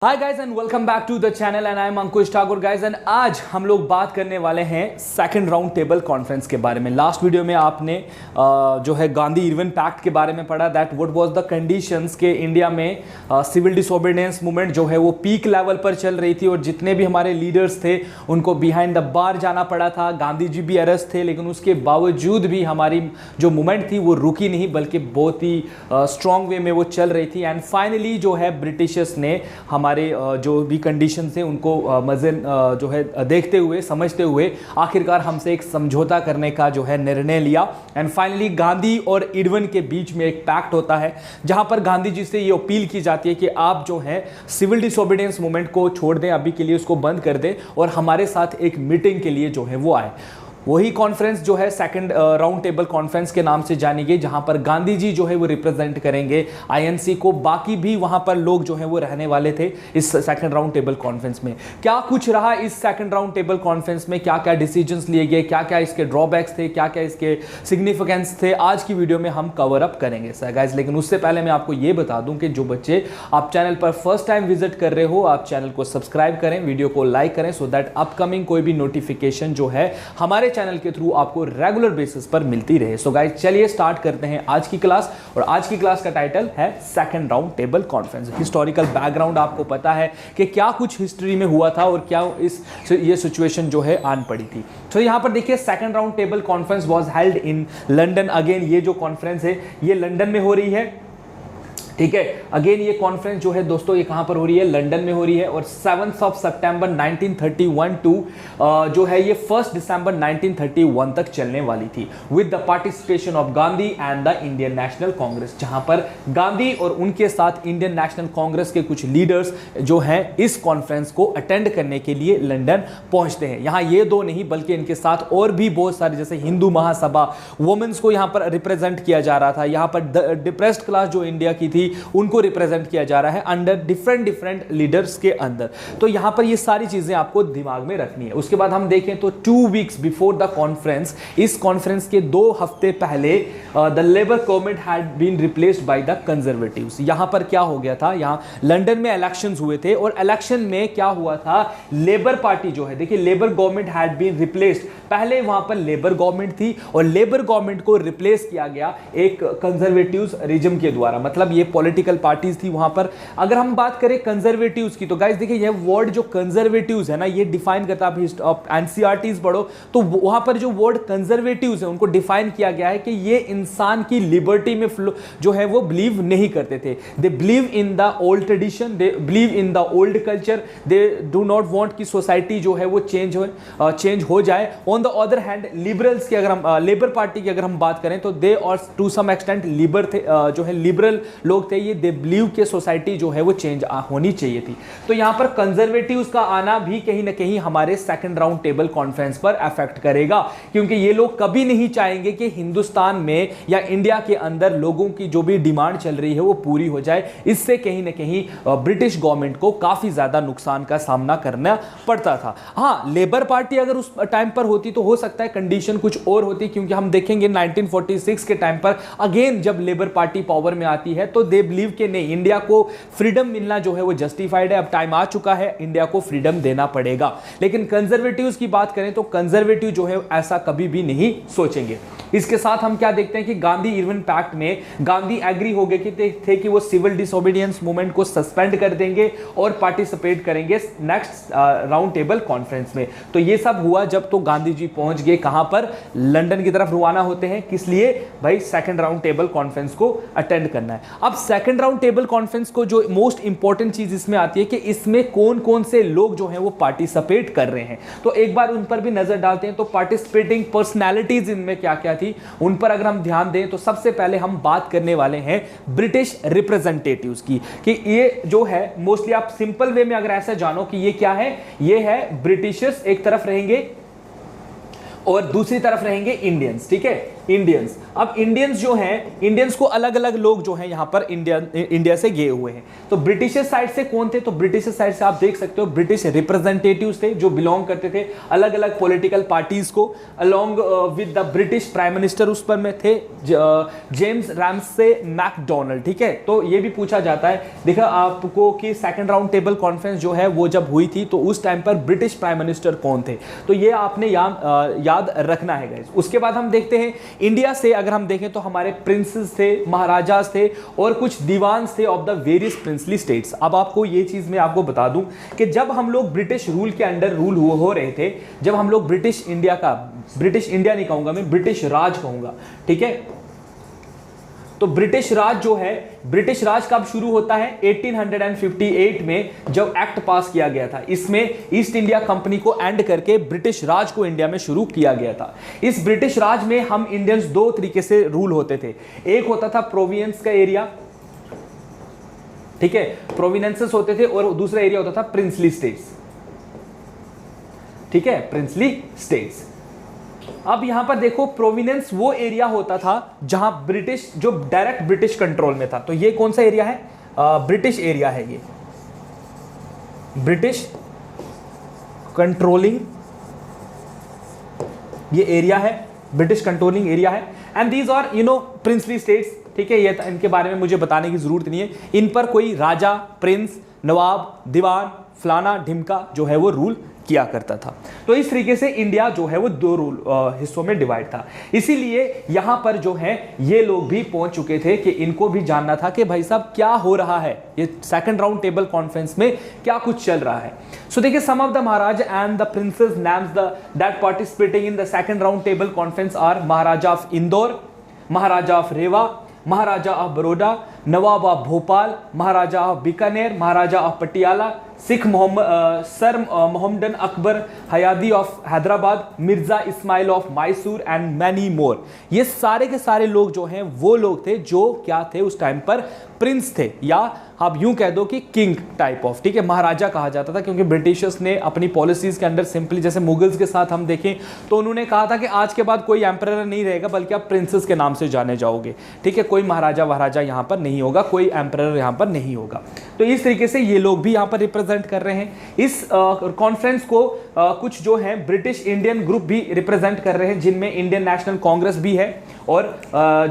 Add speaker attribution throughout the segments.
Speaker 1: Hi guys and welcome back to the channel and I am Ankush Thakur guys and आज हम लोग बात करने वाले हैं सेकंड राउंड टेबल कॉन्फ्रेंस के बारे में। लास्ट वीडियो में आपने जो है गांधी इरविन पैक्ट के बारे में पढ़ा, that what was the conditions के इंडिया में सिविल डिसोबीडियंस मूवमेंट जो है वो पीक लेवल पर चल रही थी और जितने भी हमारे लीडर्स थे उनको बिहाइंड द बार जाना पड़ा था। गांधी जी भी अरेस्ट थे, लेकिन उसके बावजूद भी हमारी जो मूवमेंट थी वो रुकी नहीं, बल्कि बहुत ही स्ट्रॉन्ग वे में वो चल रही थी। एंड फाइनली जो है ब्रिटिशर्स ने हमारे जो भी कंडीशन थे उनको मजे जो है देखते हुए समझते हुए आखिरकार हमसे एक समझौता करने का जो है निर्णय लिया। एंड फाइनली गांधी और इरविन के बीच में एक पैक्ट होता है जहां पर गांधी जी से ये अपील की जाती है कि आप जो है सिविल डिसोबीडियंस मूवमेंट को छोड़ दें, अभी के लिए उसको बंद कर दें और हमारे साथ एक मीटिंग के लिए जो है वो आए। वही कॉन्फ्रेंस जो है सेकंड राउंड टेबल कॉन्फ्रेंस के नाम से जानी गई, जहां पर गांधी जी जो है वो रिप्रेजेंट करेंगे आईएनसी को। बाकी भी वहां पर लोग जो है वो रहने वाले थे इस सेकंड राउंड टेबल कॉन्फ्रेंस में। क्या कुछ रहा इस सेकंड राउंड टेबल कॉन्फ्रेंस में, क्या क्या डिसीजंस लिए गए, क्या क्या इसके ड्रॉबैक्स थे, क्या क्या इसके सिग्निफिकेंस थे, आज की वीडियो में हम कवर अप करेंगे सर गाइस। लेकिन उससे पहले मैं आपको ये बता दूं कि जो बच्चे आप चैनल पर फर्स्ट टाइम विजिट कर रहे हो, आप चैनल को सब्सक्राइब करें, वीडियो को लाइक करें, सो दैट अपकमिंग कोई भी नोटिफिकेशन जो है हमारे चैनल के थ्रू आपको रेगुलर बेसिस पर मिलती रहे। सो गाइस चलिए स्टार्ट करते हैं आज की क्लास। और आज की क्लास का टाइटल है second round table conference. Historical background आपको पता है कि क्या कुछ हिस्ट्री में हुआ था और क्या ये सिचुएशन जो है आन पड़ी थी। तो यहां पर देखिए second round table conference was held in London. Again ये जो कॉन्फ्रेंस है ये लंदन में हो रही है, ठीक है। अगेन ये कॉन्फ्रेंस जो है दोस्तों ये कहां पर हो रही है, लंदन में हो रही है। और 7 सितंबर 1931 टू जो है ये 1 दिसंबर 1931 तक चलने वाली थी, with the participation of Gandhi and the Indian National Congress, जहां पर गांधी और उनके साथ इंडियन नेशनल कांग्रेस के कुछ लीडर्स जो हैं इस कॉन्फ्रेंस को अटेंड करने के लिए लंदन पहुंचते हैं। यहां ये दो नहीं बल्कि इनके साथ और भी बहुत सारे, जैसे हिंदू महासभा, वुमेन्स को यहां पर रिप्रेजेंट किया जा रहा था। यहां पर डिप्रेस्ड क्लास जो इंडिया की थी उनको रिप्रेजेंट किया जा रहा है अंडर डिफरेंट लीडर्स के अंदर। तो यहां पर ये सारी चीजें आपको दिमाग में रखनी है। उसके बाद हम देखें तो 2 वीक्स बिफोर द कॉन्फ्रेंस, इस कॉन्फ्रेंस के 2 हफ्ते पहले the Labour government had been replaced by the Conservatives. यहां पर क्या हो गया था, यहां लंदन में इलेक्शंस हुए थे और इलेक्शन में क्या हुआ था, लेबर पार्टी जो है, देखिए Labour government had been replaced. पहले वहां पर लेबर गवर्नमेंट थी और लेबर गवर्नमेंट को रिप्लेस किया गया एक कंजर्वेटिव्स रिज्म के द्वारा, मतलब ये पॉलिटिकल पार्टीज थी वहां पर। अगर हम बात करें कंजर्वेटिव्स की तो गाइस देखिए ये वर्ड जो कंजर्वेटिव्स है ना, ये डिफाइन करता है, आप एनसीईआरटीज पढ़ो तो वहां पर जो वर्ड कंजर्वेटिव्स है उनको डिफाइन किया गया है कि ये इंसान की लिबर्टी में जो है वो बिलीव नहीं करते थे। They believe in the old tradition, they believe in the old culture, they do not want कि सोसाइटी जो है वो चेंज हो जाए। On the other hand liberals की अगर हम लेबर पार्टी की अगर हम बात करें तो दे और टू सम एक्सटेंट लिबर थे, जो है लिबरल लोग थे, ये दे बिलीव के सोसाइटी जो है वो चेंज होनी चाहिए थी। तो यहां पर कंजर्वेटिव्स का आना भी कहीं ना कहीं हमारे सेकंड राउंड टेबल कॉन्फ्रेंस पर अफेक्ट करेगा, क्योंकि ये लोग कभी नहीं चाहेंगे कि हिंदुस्तान में या इंडिया के अंदर लोगों की जो भी डिमांड चल रही है वो पूरी हो जाए। इससे कहीं ना कहीं ब्रिटिश गवर्नमेंट को काफी ज्यादा नुकसान का सामना करना पड़ता था। हाँ, लेबर पार्टी अगर उस टाइम पर होती तो हो सकता है कंडीशन कुछ और होती, क्योंकि हम देखेंगे 1946 के टाइम पर अगेन जब लेबर पार्टी पावर में आती है तो दे बिलीव के नहीं, इंडिया को फ्रीडम मिलना जो है वो जस्टिफाइड है, अब टाइम आ चुका है, इंडिया को फ्रीडम देना पड़ेगा। लेकिन कंजर्वेटिव्स की बात करें तो कंजर्वेटिव जो है ऐसा कभी भी नहीं सोचेंगे। इसके साथ हम क्या देखते हैं कि गांधी इरविन पैक्ट में गांधी एग्री हो गए थे कि वो सिविल डिसोबीडियंस मूवमेंट को सस्पेंड कर देंगे और पार्टिसिपेट करेंगे नेक्स्ट राउंड टेबल कॉन्फ्रेंस में। तो ये सब हुआ जब तो गांधी जी पहुंच गए कहां पर, लंदन की तरफ रवाना होते हैं। किस लिए भाई, सेकंड राउंड टेबल कॉन्फ्रेंस को अटेंड करना है। अब सेकंड राउंड टेबल कॉन्फ्रेंस को जो मोस्ट इंपॉर्टेंट चीज इसमें आती है कि इसमें कौन कौन से लोग जो हैं वो पार्टिसिपेट कर रहे हैं, तो एक बार उन पर भी नजर डालते हैं। तो पार्टिसिपेटिंग पर्सनैलिटीज इनमें क्या क्या थी उन पर अगर हम ध्यान दें तो सबसे पहले हम बात करने वाले हैं ब्रिटिश रिप्रेजेंटेटिव्स की, कि ये जो है मोस्टली आप सिंपल वे में अगर ऐसा जानो कि ये क्या है, ये है ब्रिटिशर्स एक तरफ रहेंगे और दूसरी तरफ रहेंगे इंडियंस, ठीक है। इंडियंस। अब इंडियंस जो हैं, इंडियंस को अलग अलग लोग जो हैं यहाँ पर इंडिया से गए हुए हैं। तो ब्रिटिश साइड से कौन थे? तो ब्रिटिश साइड से आप देख सकते हो ब्रिटिश रिप्रेजेंटेटिव्स थे जो बिलोंग करते थे अलग अलग पॉलिटिकल पार्टीज को, along with the British prime minister उस पर में थे जेम्स रैमसे मैकडोनाल्ड। ठीक है, तो ये भी पूछा जाता है, देखा आपको कि सेकंड राउंड टेबल कॉन्फ्रेंस जो है वो जब हुई थी तो उस टाइम पर ब्रिटिश प्राइम मिनिस्टर कौन थे, तो ये आपने याद रखना है गाइस। उसके बाद हम देखते हैं इंडिया से अगर हम देखें तो हमारे प्रिंसेस थे, महाराजास थे और कुछ दीवान थे of the various princely states. अब आपको ये चीज मैं आपको बता दूं कि जब हम लोग ब्रिटिश रूल के अंडर रूल हो रहे थे, जब हम लोग ब्रिटिश इंडिया नहीं कहूंगा मैं, ब्रिटिश राज कहूंगा, ठीक है। तो ब्रिटिश राज जो है, ब्रिटिश राज कब शुरू होता है? 1858 में जब एक्ट पास किया गया था, इसमें ईस्ट इंडिया कंपनी को एंड करके ब्रिटिश राज को इंडिया में शुरू किया गया था। इस ब्रिटिश राज में हम इंडियंस दो तरीके से रूल होते थे, एक होता था प्रोविंस का एरिया, ठीक है, प्रोविनेंसेस होते थे, और दूसरा एरिया होता था प्रिंसली स्टेट्स, ठीक है, प्रिंसली स्टेट्स। अब यहां पर देखो प्रोविनेंस वो एरिया होता था जहां ब्रिटिश, जो डायरेक्ट ब्रिटिश कंट्रोल में था। तो ये कौन सा एरिया है? ब्रिटिश एरिया है, ये ब्रिटिश कंट्रोलिंग ये एरिया है, ब्रिटिश कंट्रोलिंग एरिया है। And these are princely states, ठीक है, ये इनके बारे में मुझे बताने की जरूरत नहीं है। इन पर कोई राजा, प्रिंस, नवाब, दीवान, फलाना ढिमका जो है वो रूल किया करता था। तो इस तरीके से इंडिया जो है वो दो हिस्सों में डिवाइड था। इसीलिए यहां पर जो है ये लोग भी पहुंच चुके थे कि इनको भी जानना था कि भाई साहब क्या हो रहा है, ये सेकंड राउंड टेबल कॉन्फ्रेंस में क्या कुछ चल रहा है। सो देखिए, some of the Maharaj and the princes names that participating in the second round table conference are Maharaja of Indore, Maharaja of Rewa, Maharaja of Baroda, Nawab of Bhopal, Maharaja of Bikaner, Maharaja of Patiala, Sikh sir Mohammedan Akbar Hydari of Hyderabad, Mirza Ismail of Mysore and many more. ये सारे के सारे लोग जो हैं वो लोग थे जो क्या थे उस टाइम पर प्रिंस थे, या आप यूं कह दो कि किंग टाइप ऑफ, ठीक है, महाराजा कहा जाता था, क्योंकि ब्रिटिशर्स ने अपनी पॉलिसीज के अंदर सिंपली, जैसे मुगल्स के साथ हम देखें तो उन्होंने कहा था कि आज के बाद कोई एम्परर नहीं रहेगा बल्कि आप प्रिंसेस के नाम से जाने जाओगे, ठीक है, कोई महाराजा वहाराजा यहाँ पर नहीं होगा, कोई एम्परर यहाँ पर नहीं होगा। तो इस तरीके से ये लोग भी यहाँ पर रिप्रेजेंट कर रहे हैं। इस कॉन्फ्रेंस को कुछ जो है ब्रिटिश इंडियन ग्रुप भी रिप्रेजेंट कर रहे हैं, जिनमें इंडियन नेशनल कांग्रेस भी है और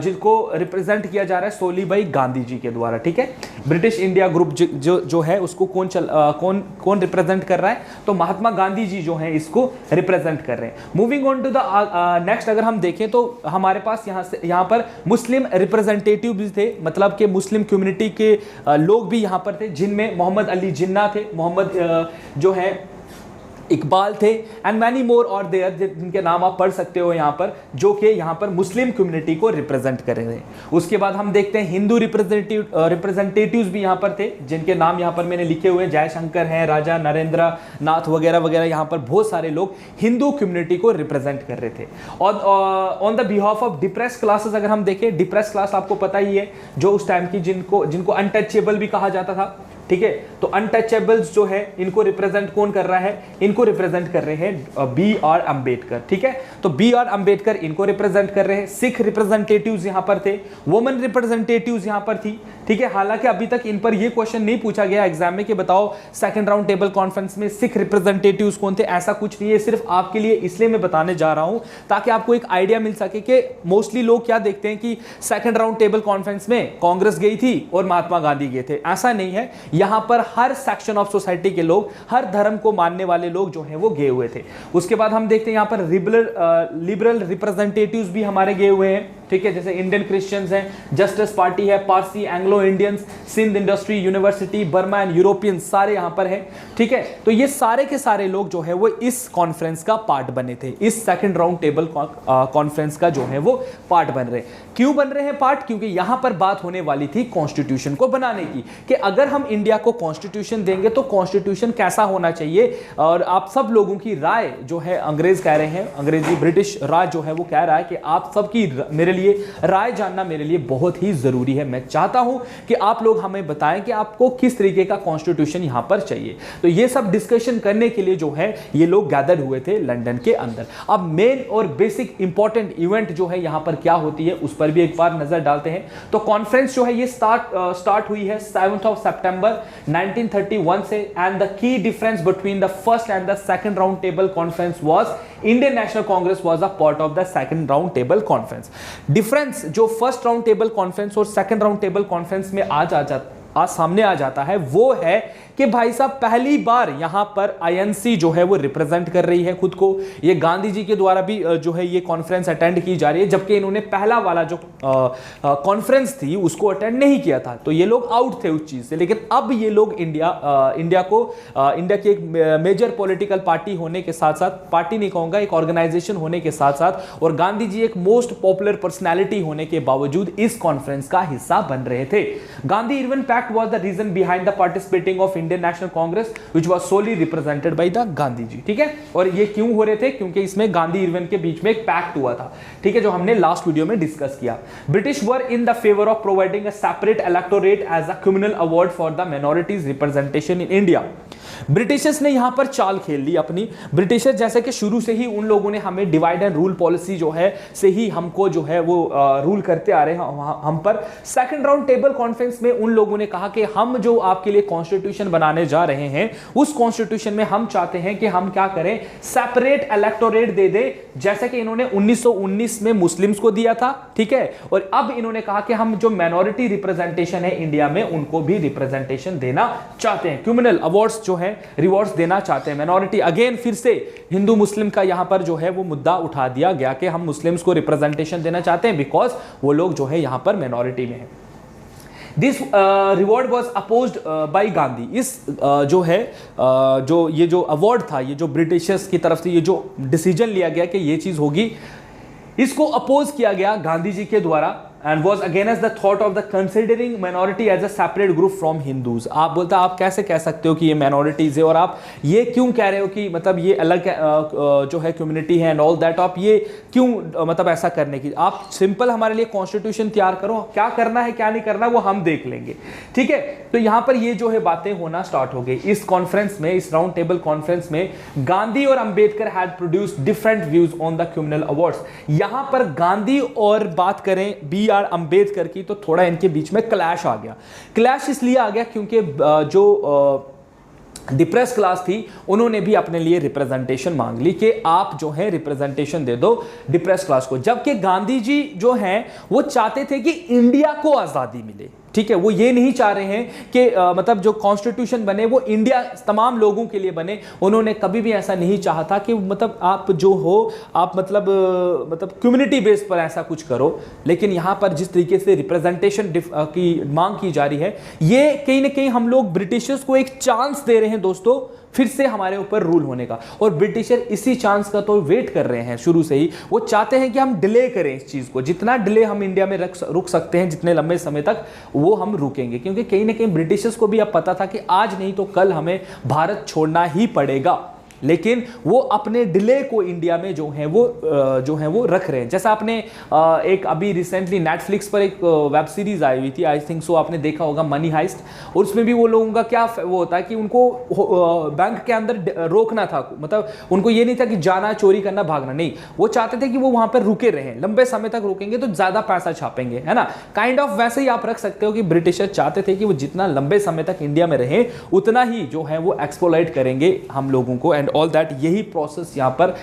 Speaker 1: जिनको रिप्रेजेंट किया जा रहा है सोली भाई गांधी जी के द्वारा, ठीक है। ब्रिटिश इंडिया ग्रुप जो है उसको कौन रिप्रेजेंट कर रहा है? तो महात्मा गांधी जी जो है इसको रिप्रेजेंट कर रहे हैं। Moving on to the next, अगर हम देखें तो हमारे पास यहाँ पर मुस्लिम रिप्रेजेंटेटिव भी थे, मतलब कि मुस्लिम कम्युनिटी के लोग भी यहाँ पर थे, जिनमें मोहम्मद अली जिन्ना थे, मोहम्मद जो है इकबाल थे, एंड मैनी मोर और देयर, जिनके नाम आप पढ़ सकते हो यहाँ पर, जो कि यहाँ पर मुस्लिम कम्युनिटी को रिप्रेजेंट कर रहे हैं। उसके बाद हम देखते हैं हिंदू रिप्रेजेंटेटिव्स भी यहाँ पर थे, जिनके नाम यहाँ पर मैंने लिखे हुए, जयशंकर हैं, राजा नरेंद्र नाथ वगैरह वगैरह, यहाँ पर बहुत सारे लोग हिंदू कम्युनिटी को रिप्रेजेंट कर रहे थे। और on the behalf of depress classes अगर हम देखें, डिप्रेस क्लास आपको पता ही है, जो उस टाइम की जिनको अनटचेबल भी कहा जाता था, ठीक है। तो अनटचेबल्स जो है इनको रिप्रेजेंट कौन कर रहा है? इनको रिप्रेजेंट कर रहे हैं बी आर अंबेडकर, ठीक है। तो बी आर अंबेडकर इनको रिप्रेजेंट कर रहे हैं। सिख रिप्रेजेंटेटिव्स यहां पर थे, वुमेन रिप्रेजेंटेटिव्स यहां पर थी, ठीक है। हालांकि अभी तक इन पर यह क्वेश्चन नहीं पूछा गया एग्जाम में कि बताओ सेकंड राउंड टेबल कॉन्फ्रेंस में सिख रिप्रेजेंटेटिव्स कौन थे, ऐसा कुछ नहीं है। सिर्फ आपके लिए इसलिए मैं बताने जा रहा हूं ताकि आपको एक आइडिया मिल सके कि मोस्टली लोग क्या देखते हैं कि सेकंड राउंड टेबल कॉन्फ्रेंस में कांग्रेस गई थी और महात्मा गांधी गए थे, ऐसा नहीं है। यहां पर हर सेक्शन ऑफ सोसाइटी के लोग, हर धर्म को मानने वाले लोग जो हैं वो गए हुए थे। उसके बाद हम देखते हैं यहां पर लिबरल रिप्रेजेंटेटिव्स भी हमारे गए हुए हैं, ठीक है, जैसे इंडियन क्रिश्चियंस हैं, जस्टिस पार्टी है, Parsi, Anglo Indians, Sindh industry university, Burma and European, सारे यहां पर हैं, ठीक है। तो ये सारे के सारे लोग जो है वो इस कॉन्फ्रेंस का पार्ट बने थे, इस सेकंड राउंड टेबल कॉन्फ्रेंस का जो है वो पार्ट बन रहे। क्यों बन रहे हैं पार्ट? क्योंकि यहां पर बात होने वाली थी कॉन्स्टिट्यूशन को बनाने की, कि अगर हम इंडिया को कॉन्स्टिट्यूशन देंगे तो कॉन्स्टिट्यूशन कैसा होना चाहिए। और आप सब लोगों की राय जो है, अंग्रेज कह रहे हैं, अंग्रेजी ब्रिटिश राज जो है वो कह रहा है कि आप सबकी मेरे लिए राय जानना मेरे लिए बहुत ही जरूरी है। मैं चाहता हूं कि आप लोग हमें बताएं कि आपको किस तरीके का कॉन्स्टिट्यूशन यहां पर चाहिए। तो ये सब डिस्कशन करने के लिए जो है ये लोग गैदर हुए थे लंदन के अंदर। अब मेन और बेसिक इंपॉर्टेंट इवेंट जो है यहां पर क्या होती है उस पर भी एक बार नजर डालते हैं। तो कॉन्फ्रेंस जो है ये स्टार्ट हुई है 7 सितंबर 1931 से, and the key difference between the first and the second round table conference was Indian National Congress was a part of the second round table conference. Difference जो फर्स्ट राउंड टेबल कॉन्फ्रेंस और second round table conference में आज सामने आ जाता है वो है कि भाई साहब पहली बार यहां पर आईएनसी जो है वो रिप्रेजेंट कर रही है खुद को। ये गांधी जी के द्वारा भी जो है ये कॉन्फ्रेंस अटेंड की जा रही है, जबकि इन्होंने पहला वाला जो कॉन्फ्रेंस थी उसको अटेंड नहीं किया था, तो ये लोग आउट थे उस चीज से। लेकिन अब ये लोग इंडिया की एक मेजर पॉलिटिकल पार्टी होने के साथ साथ, पार्टी नहीं कहूंगा, एक ऑर्गेनाइजेशन होने के साथ साथ, और गांधी जी एक मोस्ट पॉपुलर पर्सनैलिटी होने के बावजूद इस कॉन्फ्रेंस का हिस्सा बन रहे थे। Gandhi Irwin pact was the reason behind the participating of Indian National Congress which was solely represented by the Gandhi ji. ठीक है, और ये क्यों हो रहे थे? क्योंकि इसमें गांधी इरविन के बीच में एक पैक्ट हुआ था, ठीक है, जो हमने लास्ट वीडियो में डिस्कस किया। British were in the favour of providing a separate electorate as a communal award for the minorities representation in India. Britishers ने यहां पर चाल खेल ली अपनी। ब्रिटिशर जैसे कि शुरू से ही उन लोगों ने हमें डिवाइड एंड रूल पॉलिसी जो है से ही हमको जो है वो रूल करते आ रहे हैं हम पर। सेकंड राउंड टेबल कॉन्फ्रेंस में उन लोगों ने कहा कि हम जो आपके लिए कॉन्स्टिट्यूशन बनाने जा रहे हैं उस कॉन्स्टिट्यूशन में हम चाहते हैं कि हम क्या करें, सेपरेट इलेक्टोरेट दे दे, जैसे कि इन्होंने 1919 में मुस्लिम्स को दिया था। ठीक है, और अब इन्होंने कहा कि हम जो माइनॉरिटी रिप्रेजेंटेशन है इंडिया में उनको भी रिप्रेजेंटेशन देना चाहते हैं, कम्युनल अवार्ड्स जो है रिवॉर्ड्स देना चाहते हैं माइनॉरिटी। अगेन फिर से हिंदू मुस्लिम का यहां पर जो है वो मुद्दा उठा दिया गया कि हम मुस्लिम्स को रिप्रेजेंटेशन देना चाहते हैं बिकॉज वो लोग जो है यहां पर माइनॉरिटी में है। This reward was opposed by Gandhi. इस जो है जो ये जो अवार्ड था, ये जो ब्रिटिशर्स की तरफ से ये जो डिसीजन लिया गया कि ये चीज होगी, इसको अपोज किया गया गांधी जी के द्वारा, and was against the thought of the considering minority as a separate group from Hindus। आप बोलते आप कैसे कह सकते हो कि ये minorities है और आप ये क्यों कह रहे हो कि मतलब ये अलग जो है कम्युनिटी है एंड ऑल दैट, आप ये क्यों मतलब ऐसा करने की, आप सिंपल हमारे लिए कॉन्स्टिट्यूशन तैयार करो, क्या करना है क्या नहीं करना वो हम देख लेंगे। ठीक है, तो यहां पर ये जो है बातें होना स्टार्ट हो गई। इस कॉन्फ्रेंस में, इस राउंड टेबल कॉन्फ्रेंस में गांधी और Ambedkar had produced different views on the communal awards. यहां पर गांधी और बात करें बी आर अंबेडकर की तो थोड़ा इनके बीच में क्लैश आ गया। क्लैश इसलिए आ गया क्योंकि जो डिप्रेस क्लास थी उन्होंने भी अपने लिए रिप्रेजेंटेशन मांग ली कि आप जो है रिप्रेजेंटेशन दे दो डिप्रेस क्लास को, जबकि गांधी जी जो हैं वो चाहते थे कि इंडिया को आजादी मिले। ठीक है, वो ये नहीं चाह रहे हैं कि मतलब जो कॉन्स्टिट्यूशन बने वो इंडिया तमाम लोगों के लिए बने। उन्होंने कभी भी ऐसा नहीं चाहा था कि मतलब आप जो हो आप मतलब कम्युनिटी बेस पर ऐसा कुछ करो। लेकिन यहाँ पर जिस तरीके से रिप्रेजेंटेशन की मांग की जा रही है, ये कहीं ना कहीं हम लोग ब्रिटिशर्स को एक चांस दे रहे हैं दोस्तों फिर से हमारे ऊपर रूल होने का, और ब्रिटिशर इसी चांस का तो वेट कर रहे हैं शुरू से ही। वो चाहते हैं कि हम डिले करें इस चीज को, जितना डिले हम इंडिया में रुक सकते हैं, जितने लंबे समय तक वो हम रुकेंगे, क्योंकि कहीं ना कहीं ब्रिटिशर्स को भी अब पता था कि आज नहीं तो कल हमें भारत छोड़ना ही पड़ेगा। लेकिन वो अपने डिले को इंडिया में जो है वो रख रहे हैं। जैसा आपने एक अभी रिसेंटली नेटफ्लिक्स पर एक वेब सीरीज आई हुई थी, आई थिंक सो आपने देखा होगा, मनी हाइस्ट, और उसमें भी वो लोगों का क्या वो होता है कि उनको बैंक के अंदर रोकना था, मतलब उनको ये नहीं था कि जाना चोरी करना भागना, नहीं, वो चाहते थे कि वो वहां पर रुके रहें, लंबे समय तक रुकेंगे तो ज्यादा पैसा छापेंगे, है ना, काइंड ऑफ वैसे ही आप रख सकते हो कि ब्रिटिशर चाहते थे कि वो जितना लंबे समय तक इंडिया में रहे उतना ही जो है वो एक्सप्लॉइट करेंगे हम लोगों को एंड ऑल दैट। यही प्रोसेस यहां पर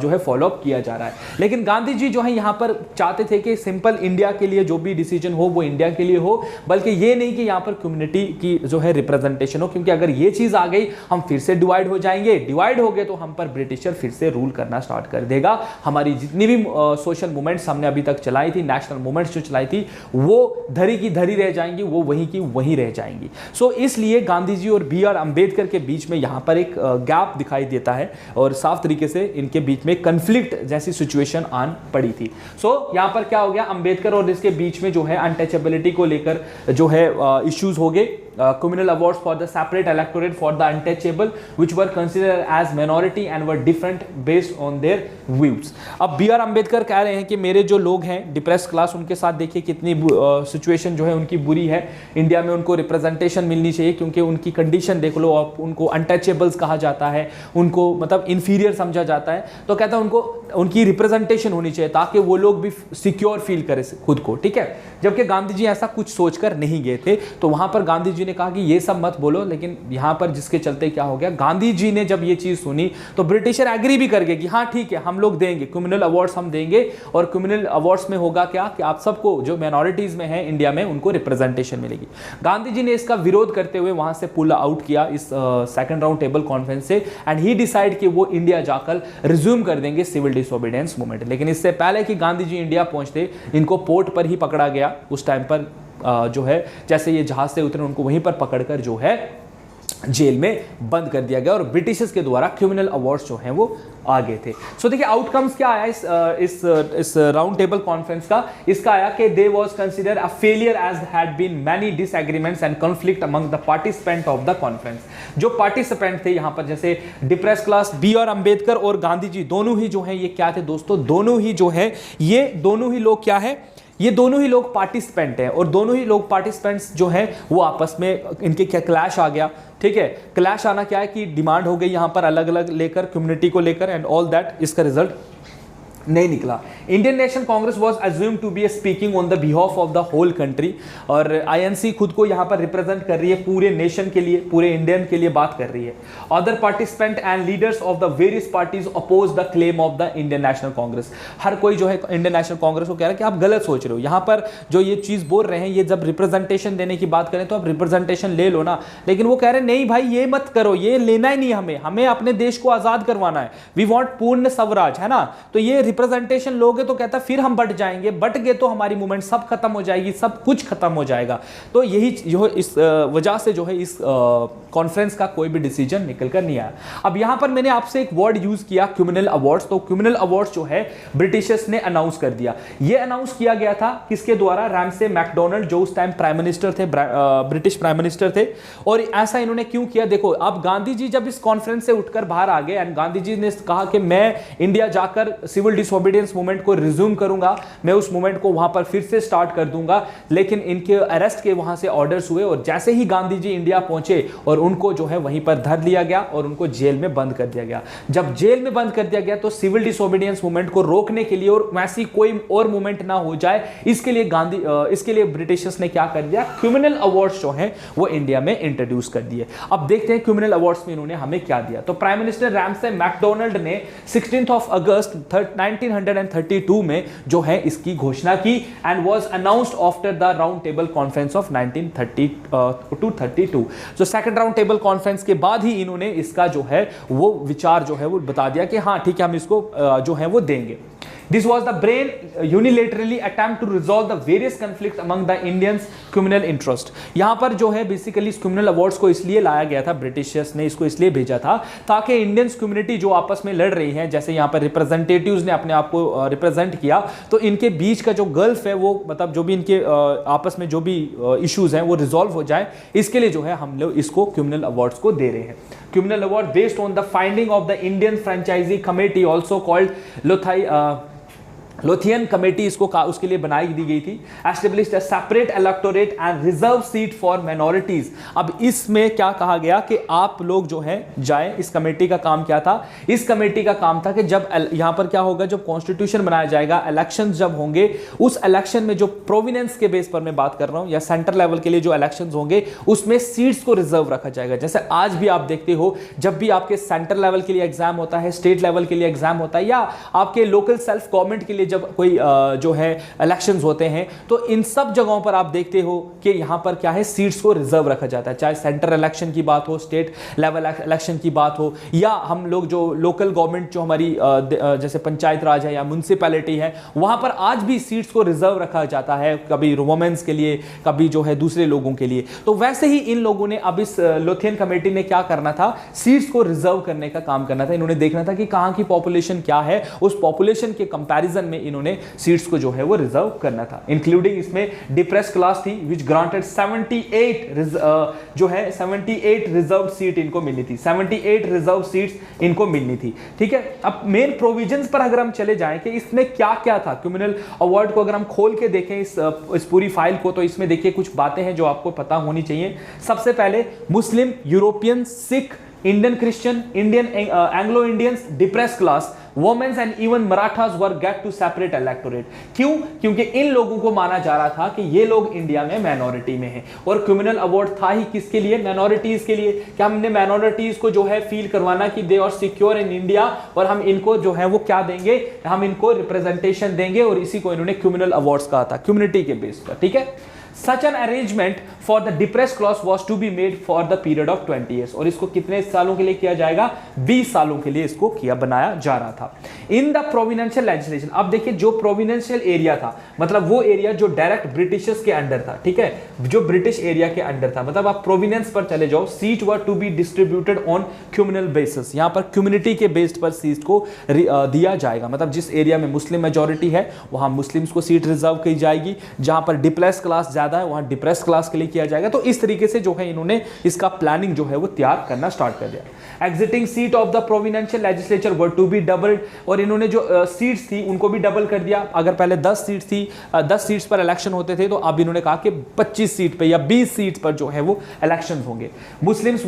Speaker 1: जो है फॉलो अप किया जा रहा है। लेकिन गांधी जी जो है यहां पर चाहते थे कि सिंपल इंडिया के लिए जो भी डिसीजन हो वो इंडिया के लिए हो, बल्कि ये नहीं कि यहां पर कम्युनिटी की जो है रिप्रेजेंटेशन हो, क्योंकि अगर ये चीज आ गई हम फिर से डिवाइड हो जाएंगे, डिवाइड हो गए तो हम पर ब्रिटिशर फिर से रूल करना स्टार्ट कर देगा। हमारी जितनी भी सोशल मूवमेंट्स हमने अभी तक चलाई थी, नेशनल मूवमेंट्स जो चलाई थी, वो धरी की धरी रह जाएंगी, वो वहीं की वहीं रह जाएंगी। सो इसलिए गांधी जी और बी आर अंबेडकर के बीच में यहां पर एक गैप दिखाई देता है और साफ तरीके से इनके बीच में कंफ्लिक्ट जैसी सिचुएशन आन पड़ी थी। सो यहां पर क्या हो गया, अंबेडकर और इसके बीच में जो है अनटचेबिलिटी को लेकर जो है इश्यूज हो गए। communal awards for the separate electorate for the untouchable which were considered as minority and were different based on their views. अब बी आर अम्बेडकर कह रहे हैं कि मेरे जो लोग हैं डिप्रेस क्लास, उनके साथ देखिए कितनी सिचुएशन जो है उनकी बुरी है, इंडिया में उनको रिप्रेजेंटेशन मिलनी चाहिए क्योंकि उनकी कंडीशन देख लो आप, उनको अनटचेबल्स कहा जाता है, उनको मतलब इन्फीरियर समझा जाता है, तो कहता है उनको उनकी रिप्रेजेंटेशन होनी चाहिए ताकि वो लोग भी सिक्योर फील करें खुद को, ठीक है। जबकि गांधी जी ऐसा कुछ सोचकर नहीं गए थे, तो वहां पर गांधी जी ने कहा कि ये सब मत बोलो, लेकिन यहां पर जिसके चलते क्या हो गया, गांधी जी ने जब ये चीज सुनी तो ब्रिटिशर एग्री भी कर गए कि हाँ ठीक है हम लोग देंगे कम्युनल अवार्ड्स, हम देंगे, और कम्युनल अवार्ड्स में होगा क्या कि आप सबको जो माइनॉरिटीज में है इंडिया में उनको रिप्रेजेंटेशन मिलेगी। गांधी जी ने इसका विरोध करते हुए वहां से पुल आउट किया इस सेकंड राउंड टेबल कॉन्फ्रेंस से, एंड ही डिसाइड कि वो इंडिया जाकर रिज्यूम कर देंगे सिविल डिसोबीडियंस मूवमेंट। लेकिन इससे पहले कि गांधी जी इंडिया पहुंचते, इनको पोर्ट पर ही पकड़ा गया। उस टाइम पर जो है जैसे ये जहाज से उतरे उनको वहीं पर पकड़कर जो है जेल में बंद कर दिया गया और ब्रिटिशर्स के द्वारा क्रिमिनल अवार्ड्स जो हैं वो आ गए थे। सो देखिए आउटकम्स क्या आया इस राउंड टेबल कॉन्फ्रेंस का। इसका आया कि they was consider a failure as had been many disagreements and conflict among the participant of the conference. जो पार्टिसिपेंट थे यहाँ पर जैसे depress class, B R Ambedkar और गांधी जी दोनों ही जो हैं ये क्या थे दोस्तों, दोनों ही जो है ये दोनों ही लोग क्या है, ये दोनों ही लोग पार्टिसिपेंट हैं, और दोनों ही लोग पार्टिसिपेंट्स जो हैं वो आपस में इनके क्या क्लैश आ गया, ठीक है। क्लैश आना क्या है कि डिमांड हो गई यहाँ पर अलग अलग लेकर, कम्युनिटी को लेकर, एंड ऑल दैट, इसका रिजल्ट नहीं निकला। Indian National Congress was assumed to be speaking on the behalf of the whole country, और आईएनसी खुद को यहाँ पर रिप्रेजेंट कर रही है पूरे नेशन के लिए, पूरे इंडियन के लिए बात कर रही है। Other participant and leaders of the various parties oppose the claim of the Indian National Congress. हर कोई जो है इंडियन नेशनल कांग्रेस को कह रहा है कि आप गलत सोच रहे हो, यहाँ पर जो ये चीज बोल रहे हैं, ये जब रिप्रेजेंटेशन देने की बात करें तो आप रिप्रेजेंटेशन ले लो ना, लेकिन वो कह रहे हैं नहीं भाई ये मत करो, ये लेना ही नहीं, हमें अपने देश को आजाद करवाना है, वी वॉन्ट पूर्ण स्वराज, है ना। तो ये रिप्रेजेंटेशन लोगे तो कहता फिर हम बट जाएंगे, बट गए तो हमारी मूवमेंट सब खत्म हो जाएगी, सब कुछ खत्म हो जाएगा। तो यही जो इस वजह से जो है इस कॉन्फ्रेंस का कोई भी डिसीजन निकल कर नहीं आया। अब यहां पर मैंने आपसे एक वर्ड यूज किया क्रिमिनल अवार्ड्स, तो क्रिमिनल अवार्ड्स जो है ब्रिटिशर्स ने अनाउंस कर दिया। ये अनाउंस किया गया था किसके द्वारा, रैमसे मैकडोनाल्ड जो उस टाइम प्राइम मिनिस्टर थे, ब्रिटिश प्राइम मिनिस्टर थे। और ऐसा इन्होंने क्यों किया, देखो अब गांधी जी जब इस कॉन्फ्रेंस से उठकर बाहर आ गए एंड गांधी जी ने कहा कि मैं इंडिया जाकर सिविल डिसोबीडियंस मूवमेंट को रिज्यूम करूंगा, मैं उस मूवमेंट को वहां पर फिर से स्टार्ट कर दूंगा, लेकिन इनके अरेस्ट के वहां से ऑर्डर्स हुए, और जैसे ही गांधी जी इंडिया पहुंचे और उनको जो है वहीं पर धर लिया गया और उनको जेल में बंद कर दिया गया। जब जेल में बंद कर दिया गया तो सिविल डिसोबीडियंस मूवमेंट को रोकने के लिए और वैसी कोई और मूवमेंट ना हो जाए, इसके लिए ब्रिटिशर्स ने क्या कर दिया, क्रिमिनल अवार्ड्स जो हैं वो इंडिया में इंट्रोड्यूस कर दिए। अब देखते हैं क्रिमिनल अवार्ड्स में इन्होंने हमें क्या दिया। तो प्राइम मिनिस्टर रैमसे मैकडोनाल्ड ने 16 अगस्त 1932 में जो है इसकी घोषणा की and was announced after the round table conference of 1932। जो सेकंड राउंड टेबल कॉन्फ्रेंस के बाद ही इन्होंने इसका जो है वो विचार जो है वो बता दिया कि हाँ ठीक है हम इसको जो है वो देंगे। This was the brain unilaterally attempt to resolve the various conflicts among the Indians criminal interest। यहाँ पर जो है बेसिकली इस क्रिमिनल अवार्ड्स को इसलिए लाया गया था, ब्रिटिशर्स ने इसको इसलिए भेजा था ताकि इंडियंस कम्युनिटी जो आपस में लड़ रही है, जैसे यहाँ पर रिप्रेजेंटेटिव्स ने अपने आप को रिप्रेजेंट किया, तो इनके बीच का जो गल्फ है वो मतलब जो भी इनके आपस में जो भी इश्यूज हैं वो रिजॉल्व हो जाए, इसके लिए जो है हम लोग इसको क्रिमिनल अवार्ड्स को दे रहे हैं। Criminal award based on the finding of the Indian franchise committee also called Lothian committee, इसको उसके लिए बनाई दी गई थी। Established a separate electorate and reserve seat for minorities. अब इसमें क्या कहा गया कि आप लोग जो है जाएं, इस कमेटी का काम क्या था, इस कमेटी का काम था कि जब यहां पर क्या होगा, जब कॉन्स्टिट्यूशन बनाया जाएगा, इलेक्शंस जब होंगे, उस इलेक्शन में जो प्रोविनेंस के बेस पर मैं बात कर रहा हूं या सेंटर लेवल के लिए जो इलेक्शंस होंगे उसमें सीट्स को रिजर्व रखा जाएगा। जैसे आज भी आप देखते हो जब भी आपके सेंटर लेवल के लिए एग्जाम होता है, स्टेट लेवल के लिए एग्जाम होता है, या आपके लोकल सेल्फ गवर्नमेंट के लिए जब कोई जो है इलेक्शंस होते हैं, तो इन सब जगहों पर आप देखते हो कि यहां पर क्या है, सीट्स को रिजर्व रखा जाता है। चाहे सेंटर इलेक्शन की बात हो, स्टेट लेवल इलेक्शन की बात हो, या हम लोग जो लोकल गवर्नमेंट जो हमारी जैसे पंचायत राज है या म्युनिसिपैलिटी है, वहां पर आज भी सीट्स को रिजर्व रखा जाता है, कभी वुमेन्स के लिए, कभी जो है दूसरे लोगों के लिए। तो वैसे ही इन लोगों ने अब इस लोथियन कमेटी ने क्या करना था, सीट्स को रिजर्व करने का काम करना था। इन्होंने देखना था कि कहां की पॉपुलेशन क्या है, उस पॉपुलेशन के कंपैरिजन में इन्होंने सीट्स को जो है वो रिजर्व करना था। इंक्लूडिंग इसमें डिप्रेस क्लास थी विच ग्रांटेड 78 रिजर्व सीट इनको मिलनी थी, 78 रिजर्व सीट्स इनको मिलनी थी। ठीक है, अब मेन प्रोविजंस पर अगर हम चले जाएं कि इसमें क्या क्या था क्रिमिनल अवार्ड को अगर हम खोल के देखें इस पूरी फाइल को, तो इसमें देखिए कुछ बातें हैं जो आपको पता होनी चाहिए। सबसे पहले Muslim, European, Sikh, Indian Christian, Indian Anglo Indians, depress class, womens and even Marathas were get to separate electorate. क्यों? क्योंकि इन लोगों को माना जा रहा था कि ये लोग इंडिया में माइनॉरिटी में हैं और क्रिमिनल अवार्ड था ही किसके लिए? माइनॉरिटीज के लिए। क्या हमने माइनॉरिटीज को जो है फील करवाना कि they are secure in India और हम इनको जो है वो क्या देंगे, हम इनको रिप्रेजेंटेशन देंगे, और इसी को इन्होंने क्रिमिनल अवार्ड्स कहा था, कम्युनिटी के बेस पर। ठीक है, Such an arrangement for the depressed class was to be made for the period of 20 years। और इसको कितने सालों के लिए किया जाएगा? 20 सालों के लिए इसको बनाया जा रहा था। इन द प्रोविडेंशियल लेजिस्लेशन, अब देखिए जो प्रोविडेंशियल एरिया था, मतलब वो एरिया जो डायरेक्ट ब्रिटिशर्स के अंडर था। ठीक है, जो ब्रिटिश एरिया के अंडर था, मतलब आप प्रोविडेंस पर चले जाओ, seat were to be distributed on communal basis. यहां पर कम्युनिटी के बेस्ड पर सीट को दिया जाएगा, मतलब जिस एरिया में मुस्लिम मेजोरिटी है वहां मुस्लिम्स को सीट रिजर्व की जाएगी, जहां पर डिप्रेस क्लास ज्यादा है वहां डिप्रेस क्लास के लिए किया जाएगा। तो इस तरीके से जो है इन्होंने इसका प्लानिंग जो है वो तैयार करना स्टार्ट कर दिया। Existing seat of the providential legislature were to be doubled, और इन्होंने जो सीट्स थी उनको भी डबल कर दिया। अगर पहले 10 सीट थी, 10 सीट्स पर इलेक्शन होते थे, तो अब इन्होंने कहा कि 25 सीट पे या 20 सीट पर जो है वो इलेक्शन होंगे। Muslims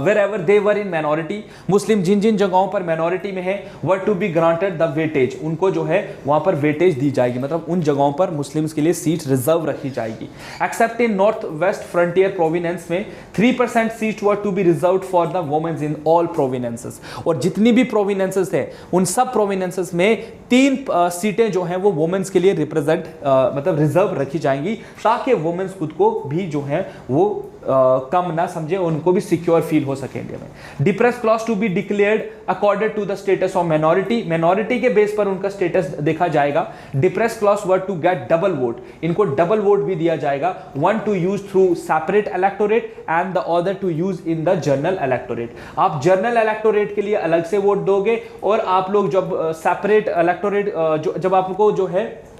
Speaker 1: wherever they were in minority, मुस्लिम जिन जिन जगहों पर minority में है, were to be granted the weightage, उनको जो है वहां पर वेटेज दी जाएगी, मतलब उन जगहों पर मुस्लिम्स के लिए सीट रिजर्व रखी जाएगी। Except in North West Frontier Province में 3% seat were to be reserve for the womens in all provinces, और जितनी भी प्रोविनेंसेस थे उन सब प्रोविनेंसेस में 3 सीटें जो हैं वो वुमेन्स के लिए मतलब रिजर्व रखी जाएंगी, ताकि वुमेन्स खुद को भी जो है वो कम ना समझे, उनको भी सिक्योर फील हो सके इंडिया में। Depress class to be declared according to the status of minority के बेस पर उनका स्टेटस देखा जाएगा। Depress class were to get double vote, इनको डबल वोट भी दिया जाएगा, one to use through separate electorate and the other to use in the general electorate. आप जनरल इलेक्टोरेट के लिए अलग से वोट दोगे, और आप लोग जब सेपरेट इलेक्टोरेट जब आपको जो है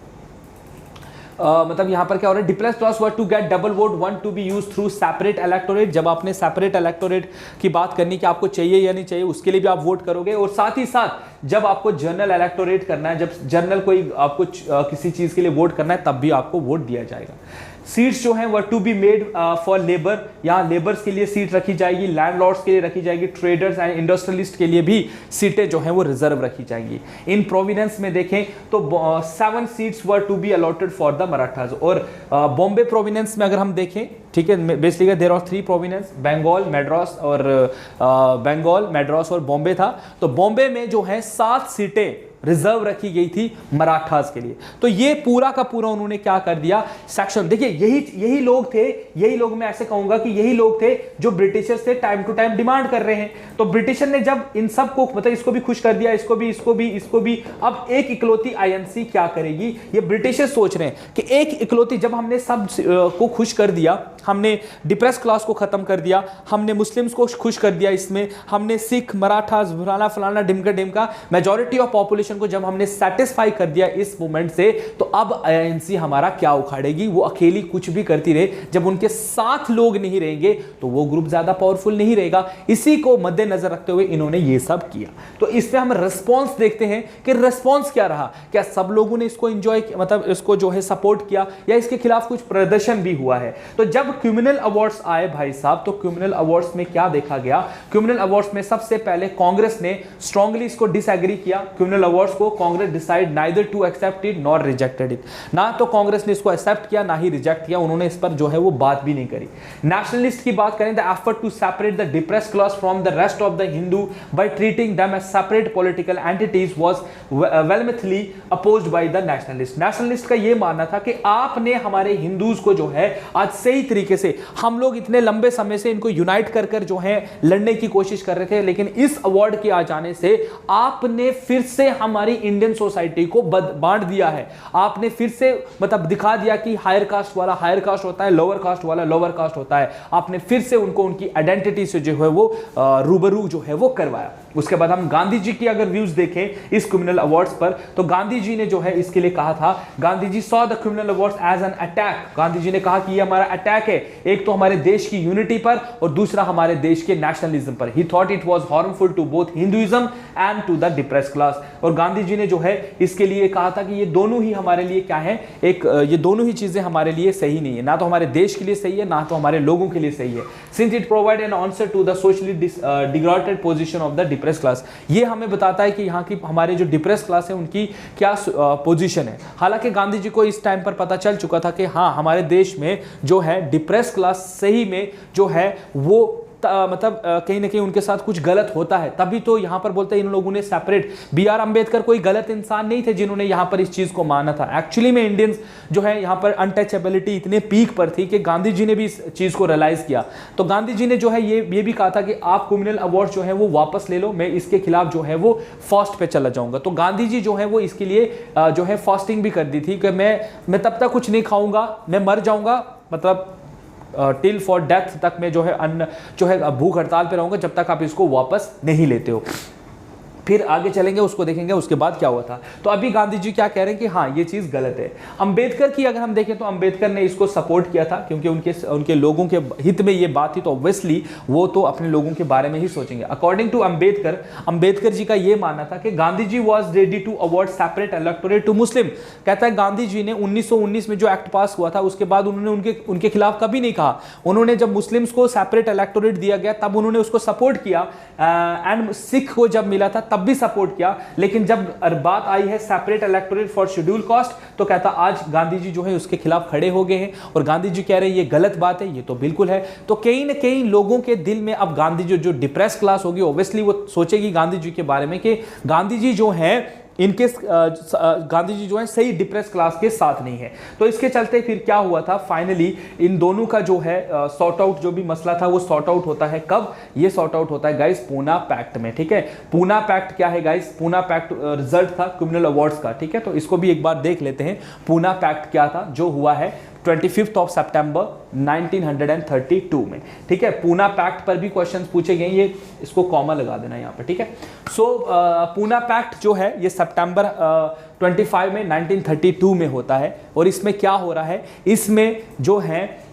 Speaker 1: मतलब यहां पर क्या हो रहा है, depress class were to get double vote, one to be use through separate electorate. जब आपने सेपरेट इलेक्टोरेट की बात करनी कि आपको चाहिए या नहीं चाहिए, उसके लिए भी आप वोट करोगे, और साथ ही साथ जब आपको जनरल इलेक्टोरेट करना है, जब जनरल कोई आपको किसी चीज के लिए वोट करना है, तब भी आपको वोट दिया जाएगा। सीट्स जो हैं were to be made for labour, यहाँ लेबर्स के लिए सीट रखी जाएगी, लैंडलॉर्ड्स के लिए रखी जाएगी, ट्रेडर्स एंड इंडस्ट्रियलिस्ट के लिए भी सीटें जो हैं वो रिजर्व रखी जाएंगी। इन प्रोविडेंस में देखें तो 7 seats were to be allotted for the Marathas, और बॉम्बे प्रोविडेंस में अगर हम देखें, ठीक है, basically there are 3 providence, Bengal, Madras और बॉम्बे था। तो बॉम्बे में जो है 7 सीटें रिजर्व रखी गई थी मराठास के लिए। तो ये पूरा का पूरा उन्होंने क्या कर दिया, सेक्शन। देखिए यही लोग थे, यही लोग, मैं ऐसे कहूंगा कि यही लोग थे जो ब्रिटिशर्स से टाइम टू टाइम डिमांड कर रहे हैं। तो ब्रिटिशर ने जब इन सब को, मतलब इसको भी खुश कर दिया, इसको भी, अब एक इकलौती आईएनसी क्या करेगी, ये ब्रिटिशर्स सोच रहे हैं कि एक इकलौती, जब हमने सब को खुश कर दिया, हमने डिप्रेस क्लास को खत्म कर दिया, हमने मुस्लिम्स को खुश कर दिया, इसमें हमने सिख, मराठा, फलाना ढिमका मेजॉरिटी ऑफ पॉपुलेशन को जब हमने सेटिस्फाई कर दिया इस मूवमेंट से, तो अब आईएनसी हमारा क्या उखाड़ेगी, वो अकेली कुछ भी करती रहे। जब उनके साथ लोग नहीं रहेंगे तो वो ग्रुप ज्यादा पावरफुल नहीं रहेगा। इसी को मद्देनजर रखते हुए इन्होंने ये सब किया। तो इस पे हम रिस्पॉन्स देखते हैं कि रिस्पॉन्स क्या रहा, क्या सब लोगों ने इसको एंजॉय, मतलब इसको जो है सपोर्ट किया, या इसके खिलाफ कुछ प्रदर्शन भी हुआ है। तो जब क्रिमिनल अवार्ड्स आए भाई साहब, तो क्रिमिनल अवार्ड्स में क्या देखा गया, क्रिमिनल अवार्ड्स में सबसे पहले कांग्रेस ने स्ट्रांगली इसको डिसएग्री किया। क्रिमिनल अवार्ड्स को Congress decide neither to accept it nor rejected it, ना तो कांग्रेस ने इसको एक्सेप्ट किया ना ही रिजेक्ट किया, उन्होंने इस पर जो है वो बात भी नहीं करी। नेशनलिस्ट की बात करें, the effort to separate the depressed class from the rest of the Hindu by treating them as separate political entities was vehemently opposed by the nationalist. Nationalist का यह मानना था कि आपने हमारे हिंदूज को जो है आज सही तरीके से, हम लोग इतने लंबे समय से इनको यूनाइट कर कर जो है लड़ने की कोशिश कर रहे थे, लेकिन इस अवार्ड के आ जाने से आपने फिर से हमारी इंडियन सोसाइटी को बांट दिया है। आपने फिर से मतलब दिखा दिया कि हायर कास्ट वाला हायर कास्ट होता है, लोअर कास्ट वाला लोअर कास्ट होता है। आपने फिर से उनको उनकी आइडेंटिटी से जो है वो रूबरू जो है वो करवाया। उसके बाद हम गांधी जी की अगर व्यूज देखें इस क्रिमिनल अवार्ड्स पर, तो गांधी जी ने जो है इसके लिए कहा था, Gandhi ji saw the criminal awards as an attack. Gandhi ji ने कहा कि ये हमारा अटैक है, एक तो हमारे देश की यूनिटी पर और दूसरा हमारे देश के नेशनलिज्म पर। He thought it was harmful to both Hinduism and to the depressed class. और गांधी जी ने जो है इसके लिए कहा था कि ये दोनों ही हमारे लिए क्या है, ये दोनों ही चीजें हमारे लिए सही नहीं है, ना तो हमारे देश के लिए सही है, ना तो हमारे लोगों के लिए सही है। Since it provide an answer to the socially degraded position of the depressed class. ये हमें बताता है कि यहाँ की हमारे जो डिप्रेस्ड क्लास है उनकी क्या पोजीशन है। हालांकि गांधी जी को इस टाइम पर पता चल चुका था कि हाँ, हमारे देश में जो है डिप्रेस्ड क्लास सही में जो है वो मतलब कहीं ना कहीं उनके साथ कुछ गलत होता है, तभी तो यहां पर बोलते हैं इन लोगों ने सेपरेट। बी आर अंबेडकर कोई गलत इंसान नहीं थे जिन्होंने यहां पर इस चीज को माना था। एक्चुअली में इंडियंस जो है यहां पर अनटचेबिलिटी इतने पीक पर थी कि गांधी जी ने भी इस चीज को रियलाइज किया। तो गांधी जी ने जो है ये भी कहा था कि आप क्रिमिनल अवार्ड जो है वो वापस ले लो, मैं इसके खिलाफ जो है वो फास्ट पे चला जाऊंगा। तो गांधी जी जो है वो इसके लिए जो है फास्टिंग भी कर दी थी कि मैं तब तक कुछ नहीं खाऊंगा, मैं मर जाऊंगा, मतलब टिल फॉर डेथ तक में जो है अन्न जो है भूख हड़ताल पे रहूंगा जब तक आप इसको वापस नहीं लेते हो। फिर आगे चलेंगे, उसको देखेंगे उसके बाद क्या हुआ था। तो अभी गांधी जी क्या कह रहे हैं कि हाँ ये चीज गलत है। अंबेडकर की अगर हम देखें तो अंबेडकर ने इसको सपोर्ट किया था क्योंकि उनके लोगों के हित में ये बात थी, तो ऑब्वियसली वो तो अपने लोगों के बारे में ही सोचेंगे। अकॉर्डिंग टू अंबेडकर जी का ये मानना था कि Gandhi ji was ready to award separate electorate to Muslim. कहता है गांधी जी ने 1919 में जो एक्ट पास हुआ था उसके बाद उन्होंने उनके खिलाफ कभी नहीं कहा। उन्होंने जब मुस्लिम्स को सेपरेट इलेक्टोरेट दिया गया तब उन्होंने उसको सपोर्ट किया, एंड सिख को जब मिला था तब भी सपोर्ट किया। लेकिन जब बात आई है separate electorate for schedule caste, तो कहता आज गांधी जी जो है उसके खिलाफ खड़े हो गए हैं और गांधी जी कह रहे हैं ये गलत बात है, ये तो बिल्कुल है। तो कहीं ना कहीं लोगों के दिल में अब गांधी जी जो डिप्रेस क्लास होगी ऑब्वियसली वो सोचेगी गांधी जी के बारे में कि गांधी जी जो है इनके गांधी जी जो है सही डिप्रेस क्लास के साथ नहीं है। तो इसके चलते फिर क्या हुआ था, फाइनली इन दोनों का जो है सॉर्ट आउट जो भी मसला था वो सॉर्ट आउट होता है। कब ये सॉर्ट आउट होता है गाइस? पूना पैक्ट में। ठीक है, पूना पैक्ट क्या है गाइस? पूना पैक्ट रिजल्ट था क्रिमिनल अवार्ड्स का। ठीक है, तो इसको भी एक बार देख लेते हैं। पूना पैक्ट क्या था जो हुआ है 25 ऑफ सितंबर 1932 में। ठीक है, पूना पैक्ट पर भी क्वेश्चंस पूछे गए, ये इसको कॉमा लगा देना यहाँ पे। ठीक है, सो पूना पैक्ट जो है ये सितंबर 25 में 1932 में होता है। और इसमें क्या हो रहा है, इसमें जो है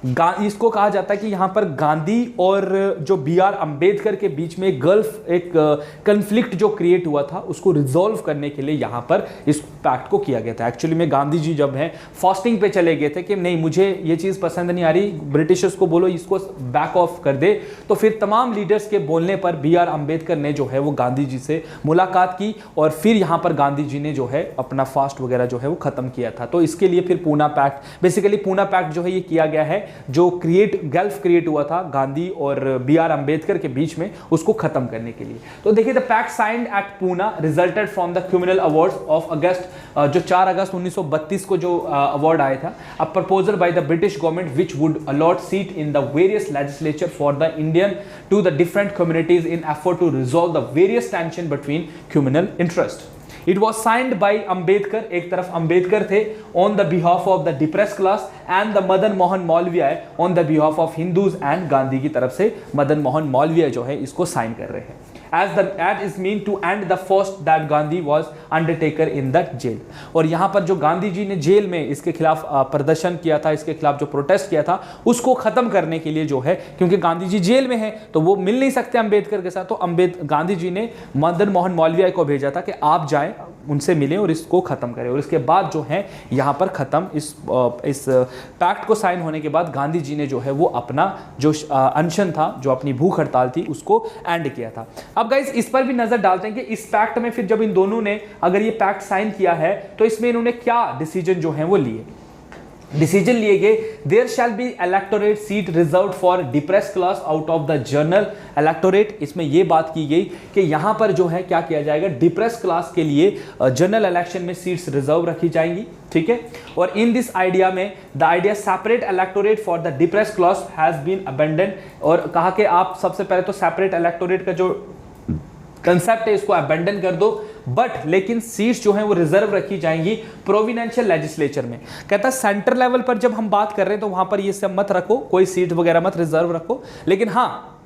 Speaker 1: इसको कहा जाता है कि यहाँ पर गांधी और जो बी आर अंबेडकर के बीच में एक कन्फ्लिक्ट जो क्रिएट हुआ था उसको रिजॉल्व करने के लिए यहाँ पर इस पैक्ट को किया गया था। एक्चुअली में गांधी जी जब है फास्टिंग पे चले गए थे कि नहीं मुझे ये चीज़ पसंद नहीं आ रही, ब्रिटिशर्स को बोलो इसको बैक ऑफ कर दे। तो फिर तमाम लीडर्स के बोलने पर बी आर अंबेडकर ने जो है वो गांधी जी से मुलाकात की और फिर यहाँ पर गांधी जी ने जो है अपना फास्ट वगैरह जो है वो खत्म किया था। तो इसके लिए फिर Poona pact, basically Poona pact जो है ये किया गया है जो गल्फ क्रिएट हुआ था गांधी और बी आर अंबेडकर के बीच में, उसको खत्म करने के लिए। तो देखिए, the pact signed at Poona resulted from the criminal awards of August, जो 4 अगस्त 1932 को जो अवार्ड आया था, a proposal by the British government which would allot seat in the various legislature for the Indian to the different communities in effort to resolve the various tension between criminal interest. It was signed by Ambedkar, एक तरफ अंबेडकर थे on the behalf of the depressed class and the Madan Mohan Malviya on the behalf of Hindus and Gandhi की तरफ से मदन मोहन मालवीय जो है इसको sign कर रहे हैं। As the act is meant to end the first that Gandhi was undertaker in that jail। और यहाँ पर जो गांधी जी ने जेल में इसके खिलाफ प्रदर्शन किया था, इसके खिलाफ जो प्रोटेस्ट किया था उसको खत्म करने के लिए जो है, क्योंकि गांधी जी जेल में हैं तो वो मिल नहीं सकते अंबेडकर के साथ, तो गांधी जी ने मदन मोहन मालवीय को भेजा था कि आप जाएं उनसे मिलें और इसको खत्म करें। और इसके बाद जो है यहाँ पर खत्म इस पैक्ट को साइन होने के बाद गांधी जी ने जो है वो अपना जो अनशन था, जो अपनी भूख हड़ताल थी, उसको एंड किया था। अब गाइस इस पर भी नजर डालते हैं कि इस पैक्ट में फिर जब इन दोनों ने अगर ये पैक्ट साइन किया है तो इसमें इन्होंने क्या डिसीजन जो है वो लिए। डिसीजन लिए गए, there shall be electorate seat reserve for depress class out of the general electorate. इसमें यह बात की गई कि यहां पर जो है क्या किया जाएगा, डिप्रेस क्लास के लिए जनरल इलेक्शन में सीट्स रिजर्व रखी जाएंगी। ठीक है, और इन दिस आइडिया में the idea separate electorate for the depress class has been abandon. और कहा कि आप सबसे पहले तो सेपरेट इलेक्टोरेट का जो कंसेप्ट है इसको अबेंडन कर दो, बट लेकिन सीट्स जो हैं वो रिजर्व रखी जाएंगी प्रोविडेंशियल लेजिस्लेचर में। कहता है सेंटर लेवल पर जब हम बात कर रहे हैं तो वहां पर ये सब मत रखो, कोई सीट वगैरह मत रिजर्व रखो, लेकिन हाँ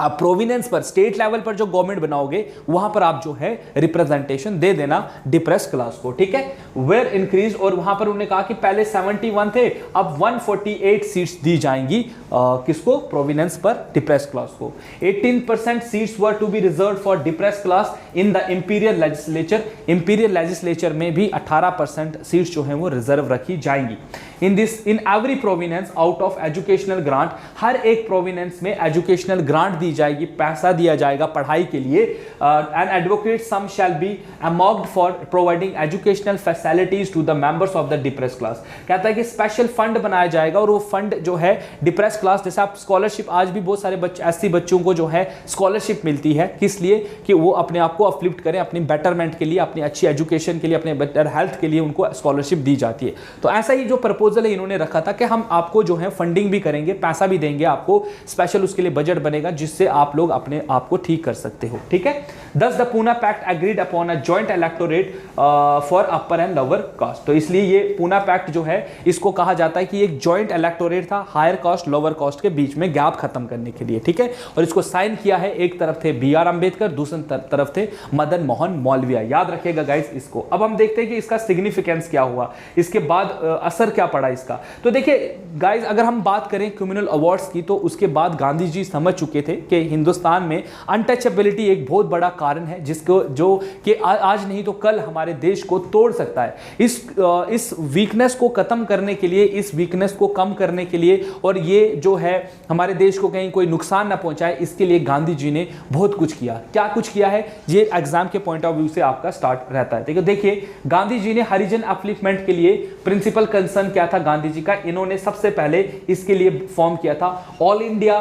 Speaker 1: आप प्रोविनेंस पर, स्टेट लेवल पर जो गवर्नमेंट बनाओगे वहां पर आप जो है रिप्रेजेंटेशन दे देना डिप्रेस क्लास को, ठीक है। वेयर इंक्रीज, और वहां पर उन्होंने कहा कि पहले 71 थे, अब 148 सीट्स दी जाएंगी किसको, प्रोविनेंस पर डिप्रेस क्लास को। 18% seats were to be reserve for depress class in the imperial legislature, imperial legislature में भी 18% सीट्स जो है वो रिजर्व रखी जाएंगी। In every province out of educational grant, हर एक प्रोविनेंस में एजुकेशनल ग्रांट दी जाएगी, पैसा दिया जाएगा पढ़ाई के लिए। And advocate sum shall be earmarked for providing educational facilities to the members of the depress class. कहता है कि स्पेशल फंड बनाया जाएगा, और वो फंड जो है डिप्रेस क्लास, जैसे आप स्कॉलरशिप, आज भी बहुत सारे ऐसे बच्चों को जो है स्कॉलरशिप मिलती है, किस लिए कि वो अपने आप को अपलिफ्ट करें, अपनी बेटरमेंट के लिए, अपनी अच्छी एजुकेशन के लिए, अपने बेटर हेल्थ के लिए उनको स्कॉलरशिप दी जाती है। तो ऐसा ही जो प्रपोजल है इन्होंने रखा था कि हम आपको जो है फंडिंग भी करेंगे, पैसा भी देंगे आपको, स्पेशल उसके लिए बजट बनेगा जिससे आप लोग अपने आप को ठीक कर सकते हो, ठीक है। Thus the Poona pact agreed upon a joint electorate for upper and lower caste. तो इसलिए ये पूना पैक्ट जो है इसको कहा जाता है कि एक जॉइंट इलेक्टोरेट था हायर कास्ट लोअर कास्ट के बीच में गैप खत्म करने के लिए, ठीक है। और इसको साइन किया है, एक तरफ थे BR अंबेडकर, दूसरी तरफ थे मदन मोहन मालवीय। याद रखिएगा गाइस इसको। अब हम देखते हैं कि इसका सिग्निफिकेंस क्या हुआ, इसके बाद असर क्या पड़ा इसका। तो देखिए गाइस, अगर हम बात करें कम्युनल अवार्ड्स की, तो उसके बाद गांधी जी समझ चुके थे कि हिंदुस्तान में अनटचेबिलिटी एक बहुत बड़ा कारण है जिसको जो कि आज नहीं तो कल हमारे देश को तोड़ सकता है। इस वीकनेस को खत्म करने के लिए, इस वीकनेस को कम करने के लिए, और ये जो है हमारे देश को कहीं कोई नुकसान ना पहुंचाए, इसके लिए गांधी जी ने बहुत कुछ किया। क्या कुछ किया है, ये एग्जाम के पॉइंट ऑफ व्यू से आपका स्टार्ट रहता है। देखिए गांधी जी ने हरिजन अपलिफ्टमेंट के लिए प्रिंसिपल कंसर्न क्या था गांधी जी का, इन्होंने सबसे पहले इसके लिए फॉर्म किया था ऑल इंडिया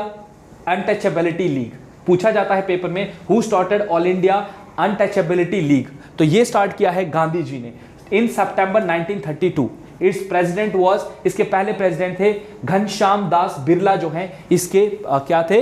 Speaker 1: अनटचेबिलिटी लीग। पूछा जाता है पेपर में, who started all India untouchability league, तो ये स्टार्ट किया है गांधी जी ने इन सितंबर 1932। इट्स प्रेसिडेंट वाज, इसके पहले प्रेसिडेंट थे घनश्याम दास बिरला, जो हैं इसके क्या थे,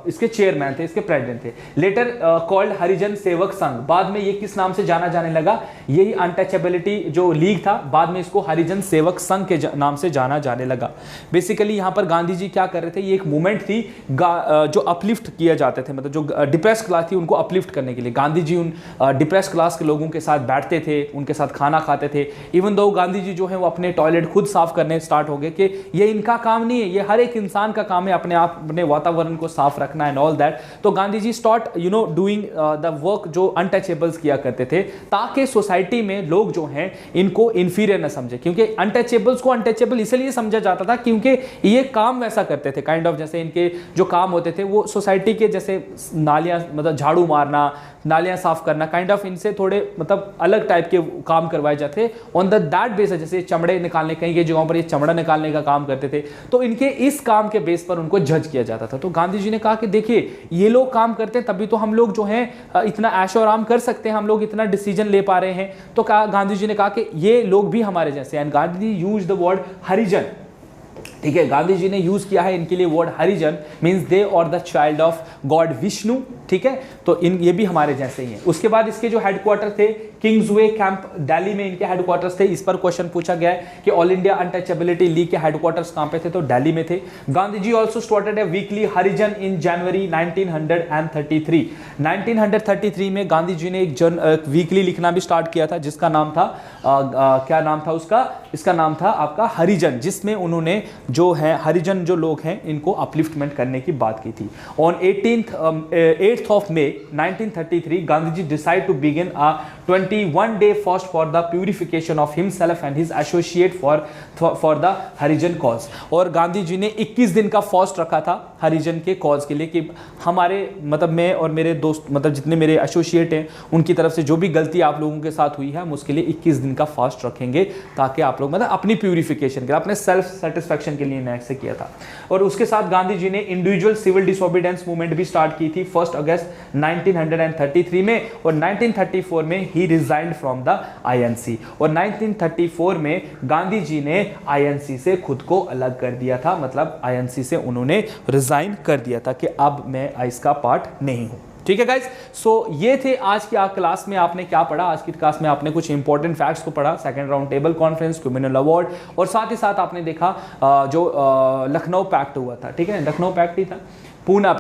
Speaker 1: इसके चेयरमैन थे, इसके प्रेसिडेंट थे। लेटर कॉल्ड हरिजन सेवक संघ, बाद में ये किस नाम से जाना जाने लगा, यही अनटचेबिलिटी जो लीग था, बाद में इसको हरिजन सेवक संघ के नाम से जाना जाने लगा। बेसिकली यहाँ पर गांधी जी क्या कर रहे थे, ये एक मूवमेंट थी जो अपलिफ्ट किए जाते थे, मतलब जो डिप्रेस क्लास थी उनको अपलिफ्ट करने के लिए। गांधी जी उन डिप्रेस क्लास के लोगों के साथ बैठते थे, उनके साथ खाना खाते थे। इवन दो गांधी जी जो है वो अपने टॉयलेट खुद साफ करने स्टार्ट हो गए कि ये इनका काम नहीं है, ये हर एक इंसान का काम है अपने आप अपने वातावरण को साफ रखना एंड ऑल दैट। तो Gandhi ji start doing the work जो अनटचेबल्स किया करते थे, ताकि सोसाइटी में लोग जो हैं इनको इंफीरियर न समझे, क्योंकि अनटचेबल्स को अनटचेबल इसलिए समझा जाता था क्योंकि ये काम वैसा करते थे, काइंड ऑफ जैसे इनके जो काम होते थे वो सोसाइटी के जैसे नालियां, मतलब झाड़ू मारना, नालियां साफ करना, काइंड ऑफ इनसे थोड़े मतलब अलग टाइप के काम करवाए जाते ऑन द दैट बेस। जैसे चमड़े निकालने, कहीं की जगहों पर ये चमड़ा निकालने का काम करते थे, तो इनके इस काम के बेस पर उनको जज किया जाता था। तो गांधी जी ने कहा कि देखिए ये लोग काम करते हैं तभी तो हम लोग जो हैं इतना ऐशो आराम कर सकते हैं, हम लोग इतना डिसीजन ले पा रहे हैं। तो कहा गांधी जी ने कहा कि ये लोग भी हमारे जैसे, and Gandhi ji use the word Harijan, ठीक है। गांधी जी ने यूज किया है इनके लिए वर्ड हरिजन, मींस दे और the child of God Vishnu, ठीक है। तो ये भी हमारे जैसे ही हैं। उसके बाद इसके जो हेडक्वार्टर थे किंग्सवे कैंप दिल्ली में इनके हेडक्वार्टर्स थे। इस पर क्वेश्चन पूछा गया है कि ऑल इंडिया अनटचेबिलिटी लीग के हेडक्वार्टर्स कहां पे थे, तो दिल्ली में थे। गांधी जी ऑल्सो स्टार्टेड ए वीकली हरिजन इन जनवरी 1933। 1933 में गांधी जी ने एक वीकली लिखना भी स्टार्ट किया था जिसका नाम था क्या नाम था उसका, इसका नाम था आपका हरिजन, जिसमें उन्होंने जो है हरिजन जो लोग हैं इनको अपलिफ्टमेंट करने की बात की थी। On 8th of May 1933 Gandhi ji decide to begin a 21-day fast for the purification of himself and his associate for the Harijan cause. और गांधी जी ने 21 दिन का फास्ट रखा था हरिजन के कॉज के लिए कि हमारे मतलब मैं और मेरे दोस्त, मतलब जितने मेरे एसोसिएट हैं उनकी तरफ से जो भी गलती आप लोगों के साथ हुई है हम उसके लिए 21 दिन का फास्ट रखेंगे, ताकि आप लोग मतलब अपनी प्यूरिफिकेशन के लिए, अपने सेल्फ सेटिस्फेक्शन के लिए ने ऐसे किया था। और उसके साथ गांधी जी ने इंडिविजुअल सिविल डिसोबीडियंस मूवमेंट भी स्टार्ट की थी 1 अगस्त 1933 में, और 1934 में ही रिजाइन्ड फ्रॉम द आईएनसी। और 1934 में गांधी जी ने आईएनसी से खुद को अलग कर दिया था, मतलब आईएनसी से उन्होंने रिजाइन कर दिया था कि अब मैं इसका पार्ट नहीं हूं। ठीक है गाइस, सो ये थे आज की क्लास में आपने क्या पढ़ा। आज की क्लास में आपने कुछ इंपॉर्टेंट फैक्ट्स को पढ़ा, second round table conference, communal award, और साथ ही साथ आपने देखा जो लखनऊ पैक्ट हुआ था, ठीक है, लखनऊ पैक्ट ही था। पूना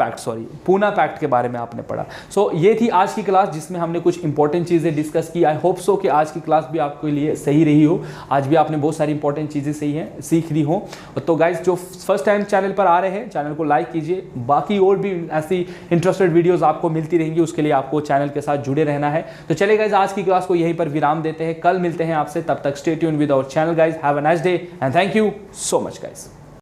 Speaker 1: पैक्ट के बारे में आपने पढ़ा। सो ये थी आज की क्लास जिसमें हमने कुछ इंपॉर्टेंट चीज़ें डिस्कस की। आई होप सो कि आज की क्लास भी आपके लिए सही रही हो। आज भी आपने बहुत सारी इंपॉर्टेंट चीज़ें सीख ली हो। तो गाइज जो फर्स्ट टाइम चैनल पर आ रहे हैं, चैनल को लाइक कीजिए। बाकी और भी ऐसी इंटरेस्टेड वीडियोस आपको मिलती रहेंगी, उसके लिए आपको चैनल के साथ जुड़े रहना है। तो चलिए गाइज आज की क्लास को यहीं पर विराम देते हैं, कल मिलते हैं आपसे, तब तक stay tune with our channel guys. Have a nice day and thank you so much guys.